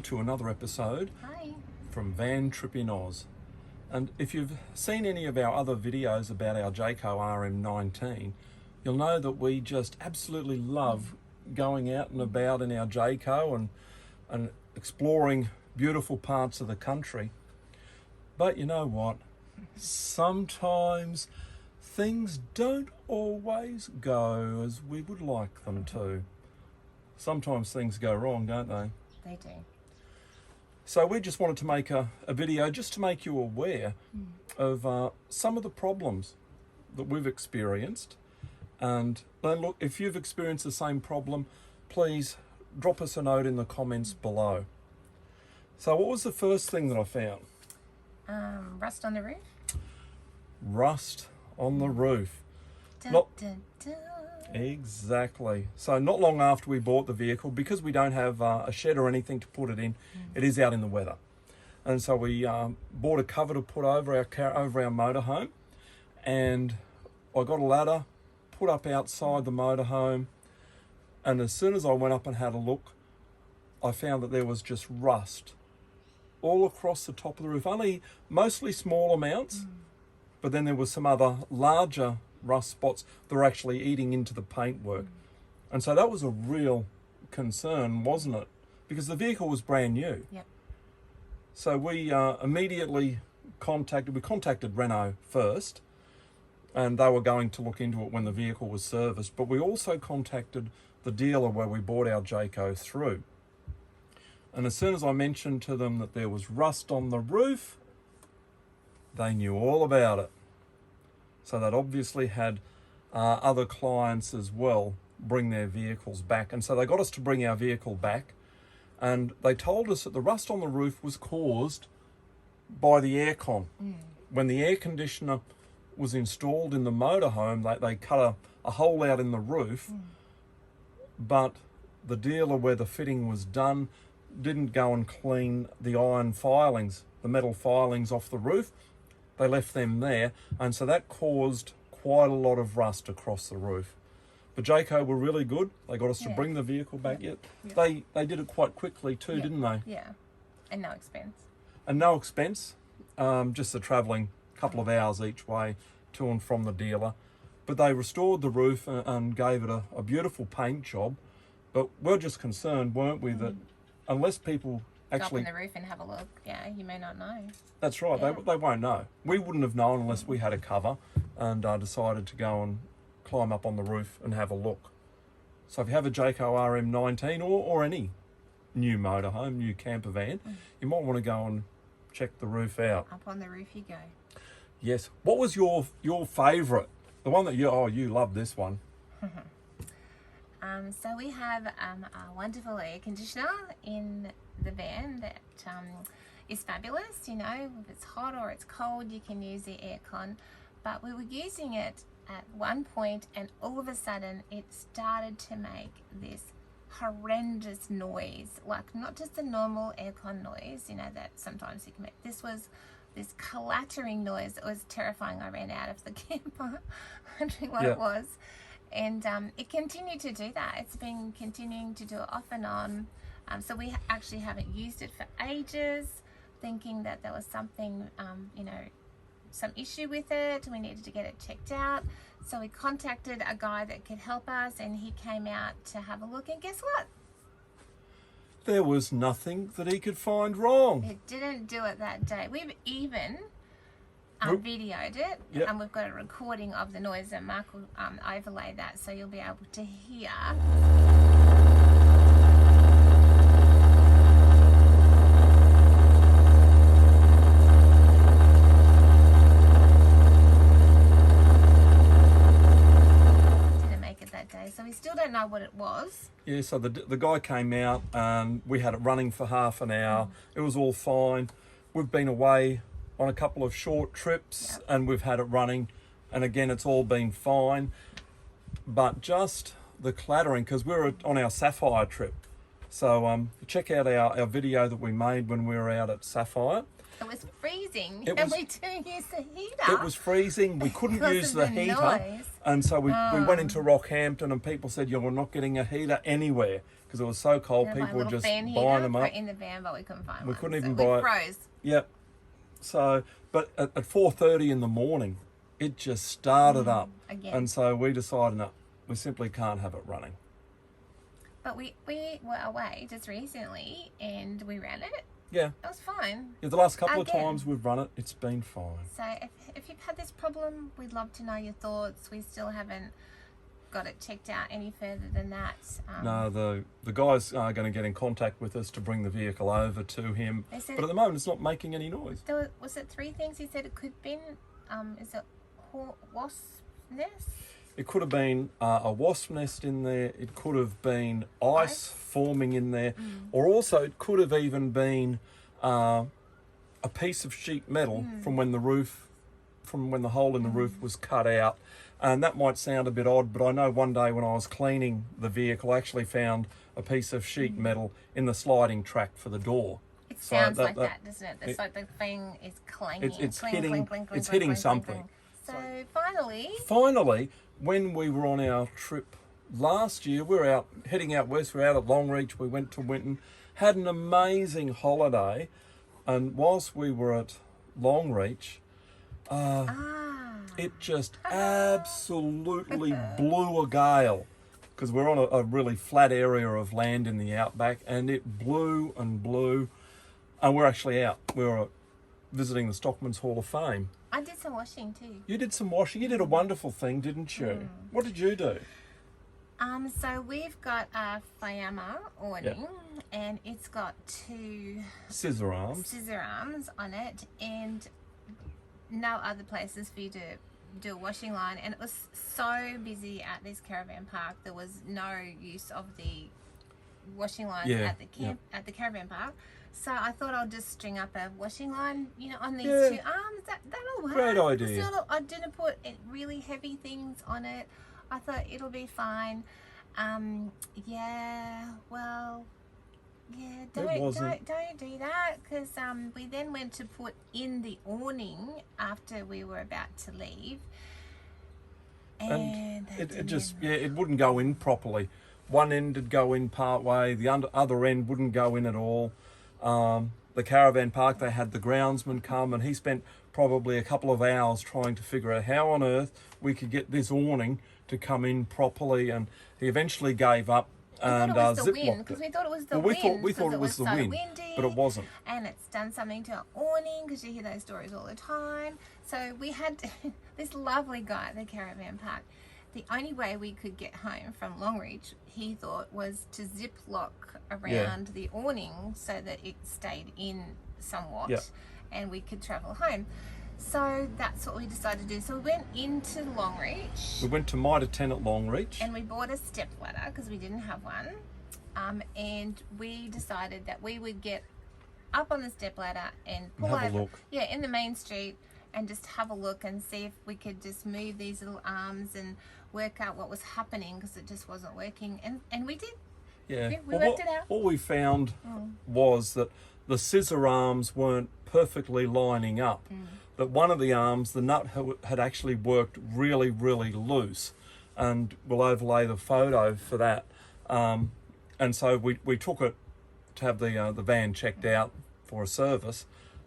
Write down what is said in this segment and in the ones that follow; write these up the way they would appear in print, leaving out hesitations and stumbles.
to another episode Hi. from Van Trip in Oz. And if you've seen any of our other videos about our Jayco RM19, you'll know that we just absolutely love going out and about in our Jayco and exploring beautiful parts of the country. But you know what? Sometimes things don't always go as we would like them to. Sometimes things go wrong, don't they? They do. So we just wanted to make a video just to make you aware of some of the problems that we've experienced. And then look, if you've experienced the same problem, please drop us a note in the comments below. So what was the first thing that I found? Rust on the roof. Rust on the roof. Dun, Not dun, dun. exactly. So not long after we bought the vehicle, because we don't have a shed or anything to put it in, it is out in the weather. And so we bought a cover to put over our motorhome, and I got a ladder, put up outside the motorhome, and as soon as I went up and had a look, I found that there was just rust all across the top of the roof. Only mostly small amounts, but then there was some other larger rust spots that were actually eating into the paintwork. And so that was a real concern, wasn't it? Because the vehicle was brand new. Yep. So we immediately contacted Renault first, and they were going to look into it when the vehicle was serviced. But we also contacted the dealer where we bought our Jayco through. And as soon as I mentioned to them that there was rust on the roof, they knew all about it. So they'd obviously had other clients as well bring their vehicles back. And so they got us to bring our vehicle back, and they told us that the rust on the roof was caused by the aircon. When the air conditioner was installed in the motorhome, they cut a hole out in the roof, but the dealer where the fitting was done didn't go and clean the iron filings, the metal filings off the roof. They left them there, and so that caused quite a lot of rust across the roof. But Jayco were really good. They got us to bring the vehicle back. Yep. They did it quite quickly too, didn't they? Yeah, and no expense. And no expense, just the travelling a couple of hours each way to and from the dealer. But they restored the roof and gave it a beautiful paint job. But we're just concerned, weren't we, that unless people actually Drop in the roof and have a look. Yeah, you may not know. That's right. Yeah. They won't know. We wouldn't have known unless we had a cover and decided to go and climb up on the roof and have a look. So if you have a Jayco RM19 or any new motorhome, new camper van, you might want to go and check the roof out. Up on the roof you go. Yes. What was your favourite? The one that you love this one. So we have a wonderful air conditioner in the van that is fabulous. You know, if it's hot or it's cold, you can use the aircon. But we were using it at one point, and all of a sudden it started to make this horrendous noise, like not just the normal aircon noise, you know, that sometimes you can make. This was this clattering noise. It was terrifying. I ran out of the camper wondering what it was. And it continued to do that. It's been continuing to do it off and on. So we actually haven't used it for ages, thinking that there was something, you know, some issue with it. We needed to get it checked out. So we contacted a guy that could help us, and he came out to have a look. And guess what? There was nothing that he could find wrong. It didn't do it that day. We've even videoed it, and we've got a recording of the noise, and Mark will overlay that so you'll be able to hear. Didn't make it that day, so we still don't know what it was. Yeah, so the guy came out and we had it running for half an hour. It was all fine. We've been away on a couple of short trips and we've had it running, and again it's all been fine, but just the clattering, because we were on our Sapphire trip. So check out our video that we made when we were out at Sapphire, It was freezing, It and was- we do use the heater. It was freezing. We couldn't Because use of the the heater. noise. And so we went into Rockhampton and people said, you're not getting a heater anywhere because it was so cold. Buy a People were little just fan buying heater them for up. in the van, but we couldn't find We one. couldn't so even we buy it. froze. Yep. So, but at 4:30 in the morning, it just started up. again. And so we decided, no, we simply can't have it running. But we were away just recently, and we ran it. Yeah. It was fine. Yeah, the last couple of Again. times we've run it, it's been fine. So if you've had this problem, we'd love to know your thoughts. We still haven't got it checked out any further than that. No, the guys are going to get in contact with us to bring the vehicle over to him. They said But at the moment, it's not making any noise. there was it 3 things he said it could be? Is it wasp nest? It could have been a wasp nest in there. It could have been ice forming in there. Or also it could have even been a piece of sheet metal from when the hole in the roof was cut out. And that might sound a bit odd, but I know one day when I was cleaning the vehicle, I actually found a piece of sheet metal in the sliding track for the door. It So sounds that- like that- that, doesn't it? It's like the thing is clanging. it's Cling, hitting- cling, cling, cling, it's cling, hitting cling, something. cling. So finally, Finally, when we were on our trip last year, we were heading out west. We were out at Longreach. We went to Winton, had an amazing holiday, and whilst we were at Longreach, it just absolutely blew a gale because we're on a really flat area of land in the outback, and it blew and blew, and we're actually out. We were visiting the Stockman's Hall of Fame. I did some washing too. You did some washing. You did a wonderful thing, didn't you? What did you do? So we've got a Fiamma awning, and it's got 2 Scissor arms. scissor arms on it, and no other places for you to do a washing line. And it was so busy at this caravan park, there was no use of the washing line at the caravan park. So I thought I'll just string up a washing line, on these 2 arms. That'll work. Great idea. I didn't put really heavy things on it. I thought it'll be fine. Don't do that, because we then went to put in the awning after we were about to leave, and it wouldn't go in properly. One end would go in part way, the other end wouldn't go in at all. The caravan park, they had the groundsman come, and he spent probably a couple of hours trying to figure out how on earth we could get this awning to come in properly, and he eventually gave up and zip-locked because it. we thought it was the Well, wind. we thought it was the wind, windy, but it wasn't. and it's done something to our awning, because you hear those stories all the time. So we had this lovely guy at the caravan park. The only way we could get home from Longreach, he thought, was to zip lock around the awning so that it stayed in somewhat, and we could travel home. So that's what we decided to do. So we went into Longreach. We went to Mitre 10 at Longreach. And we bought a step ladder because we didn't have one. And we decided that we would get up on the step ladder and pull have a over, look. in the main street, and just have a look and see if we could just move these little arms and work out what was happening, because it just wasn't working. And we did. Yeah, We worked it out. All we found was that the scissor arms weren't perfectly lining up. That one of the arms, the nut had actually worked really, really loose, and we'll overlay the photo for that. And so we took it to have the van checked out for a service,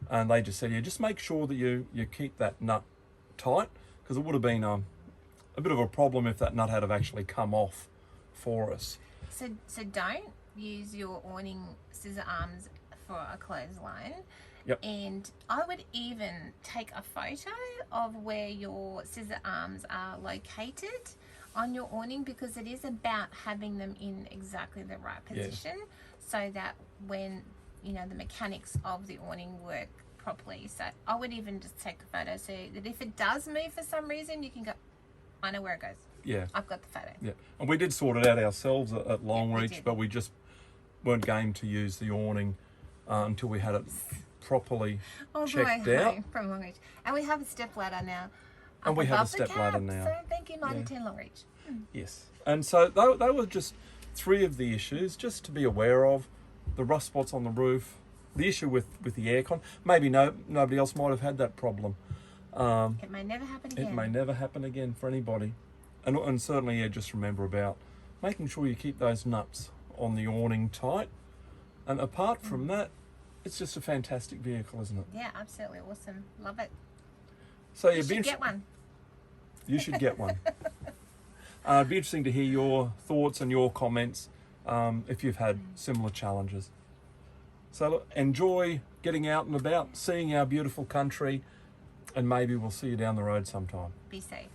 and they just said, just make sure that you keep that nut tight, because it would have been a bit of a problem if that nut had have actually come off for us. So don't use your awning scissor arms for a clothesline. Yep. And I would even take a photo of where your scissor arms are located on your awning, because it is about having them in exactly the right position, so that when the mechanics of the awning work properly. So I would even just take a photo so that if it does move for some reason, you can go, I know where it goes. Yeah. I've got the photo. Yeah, and we did sort it out ourselves at Longreach, did. but we just weren't game to use the awning until we had it properly All the way checked out. home from Longreach. And we have a step ladder now. And up we have a above the step ladder cab, now. So thank you, Mitre 10 Longreach. Yes, and so they were just 3 of the issues just to be aware of: the rust spots on the roof, the issue with the aircon. Maybe nobody else might have had that problem. It may never happen again. It may never happen again for anybody. And certainly, yeah, just remember about making sure you keep those nuts on the awning tight. And apart from that, it's just a fantastic vehicle, isn't it? Yeah, absolutely awesome. Love it. So You should get one. You should get one. It'd be interesting to hear your thoughts and your comments if you've had similar challenges. So look, enjoy getting out and about, seeing our beautiful country, and maybe we'll see you down the road sometime. Be safe.